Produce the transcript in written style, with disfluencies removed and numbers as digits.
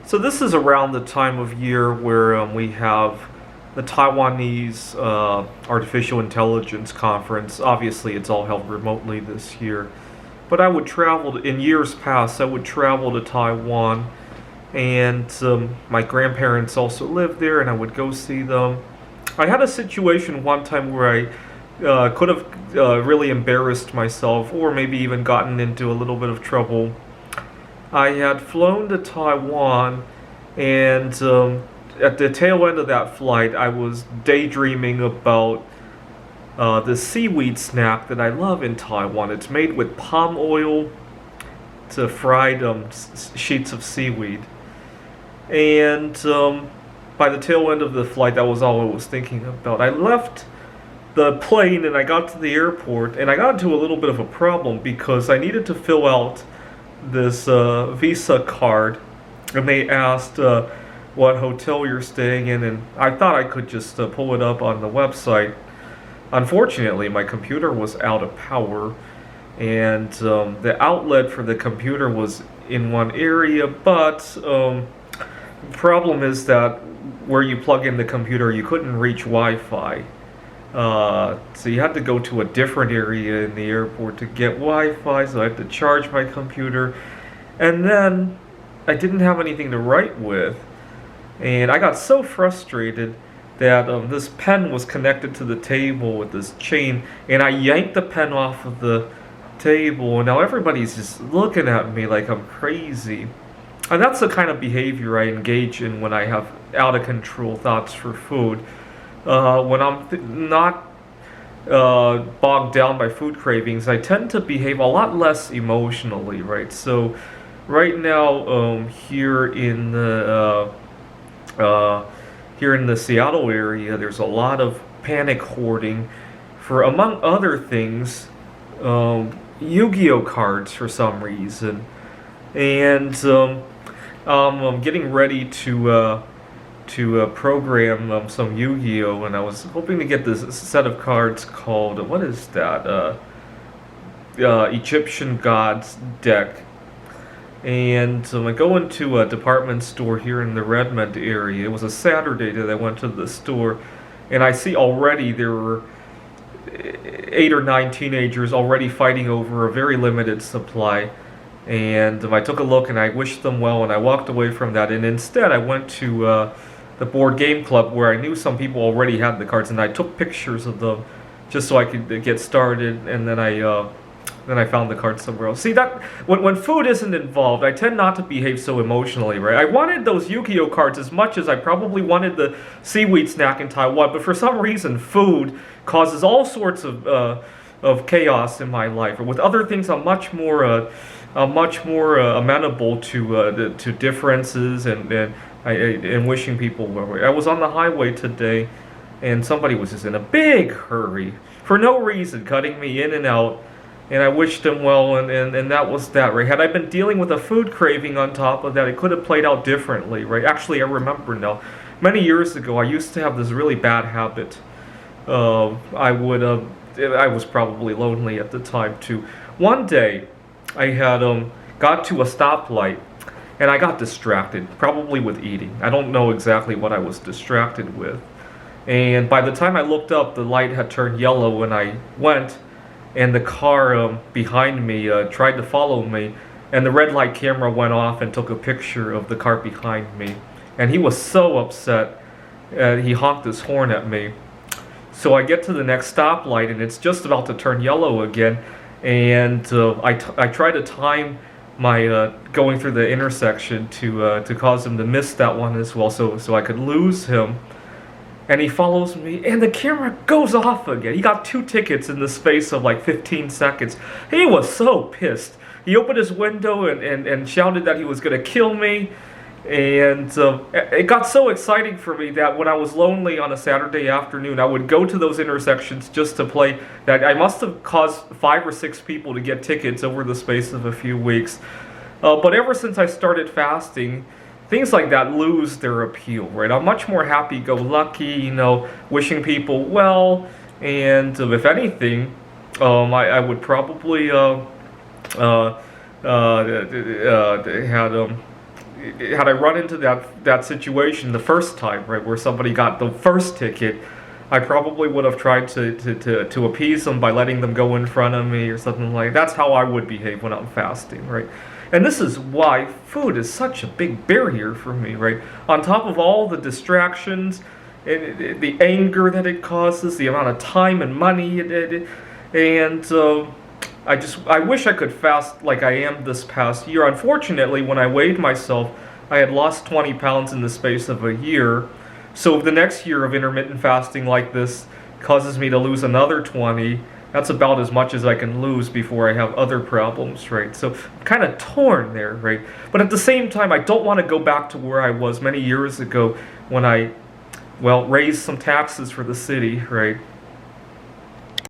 So this is around the time of year where we have the Taiwanese Artificial Intelligence Conference. Obviously, it's all held remotely this year. But I would travel, in years past, I would travel to Taiwan, and my grandparents also lived there, and I would go see them. I had a situation one time where I could have really embarrassed myself, or maybe even gotten into a little bit of trouble. I had flown to Taiwan, and at the tail end of that flight, I was daydreaming about the seaweed snack that I love in Taiwan. It's made with palm oil to fried sheets of seaweed. And by the tail end of the flight, that was all I was thinking about. I left the plane and I got to the airport, and I got into a little bit of a problem because I needed to fill out this Visa card, and they asked what hotel you're staying in, and I thought I could just pull it up on the website. Unfortunately, my computer was out of power, and the outlet for the computer was in one area, but the problem is that where you plug in the computer, you couldn't reach Wi-Fi. So you had to go to a different area in the airport to get Wi-Fi, so I had to charge my computer. And then I didn't have anything to write with. And I got so frustrated that this pen was connected to the table with this chain, and I yanked the pen off of the table, and now everybody's just looking at me like I'm crazy. And that's the kind of behavior I engage in when I have out-of-control thoughts for food. When I'm not bogged down by food cravings, I tend to behave a lot less emotionally, right? So right now, here in the Seattle area, there's a lot of panic hoarding for, among other things, Yu-Gi-Oh cards for some reason, and I'm getting ready to program some Yu-Gi-Oh, and I was hoping to get this set of cards called, what is that? Egyptian Gods deck. And I go into a department store here in the Redmond area. It was a Saturday that I went to the store, and I see already there were 8 or 9 teenagers already fighting over a very limited supply. And I took a look and I wished them well, and I walked away from that. And instead, I went to the board game club where I knew some people already had the cards, and I took pictures of them just so I could get started. And then I found the cards somewhere else. See, that when food isn't involved, I tend not to behave so emotionally, right? I wanted those Yu-Gi-Oh cards as much as I probably wanted the seaweed snack in Taiwan, but for some reason, food causes all sorts of chaos in my life. With other things, I'm much more amenable to differences and wishing people well. I was on the highway today, and somebody was just in a big hurry for no reason, cutting me in and out. And I wished them well, and that was that, right? Had I been dealing with a food craving on top of that, it could have played out differently, right? Actually, I remember now. Many years ago, I used to have this really bad habit. I was probably lonely at the time, too. One day, I had got to a stoplight, and I got distracted, probably with eating. I don't know exactly what I was distracted with. And by the time I looked up, the light had turned yellow, and I went, and the car behind me tried to follow me, and the red light camera went off and took a picture of the car behind me. And he was so upset, he honked his horn at me. So I get to the next stoplight, and it's just about to turn yellow again, and I try to time my going through the intersection to cause him to miss that one as well, so I could lose him. And he follows me, and the camera goes off again. He got 2 tickets in the space of like 15 seconds. He was so pissed. He opened his window and shouted that he was going to kill me. And it got so exciting for me that when I was lonely on a Saturday afternoon, I would go to those intersections just to play. That I must have caused 5 or 6 people to get tickets over the space of a few weeks. But ever since I started fasting, things like that lose their appeal, right? I'm much more happy-go-lucky, wishing people well, and if anything, I would probably had had I run into that situation the first time, right, where somebody got the first ticket, I probably would have tried to appease them by letting them go in front of me or something like that. That's how I would behave when I'm fasting, right? And this is why food is such a big barrier for me, right? On top of all the distractions, and the anger that it causes, the amount of time and money, I wish I could fast like I am this past year. Unfortunately, when I weighed myself, I had lost 20 pounds in the space of a year. So the next year of intermittent fasting like this causes me to lose another 20. That's about as much as I can lose before I have other problems, right? So I'm kind of torn there, right? But at the same time, I don't want to go back to where I was many years ago when I, well, raised some taxes for the city, right?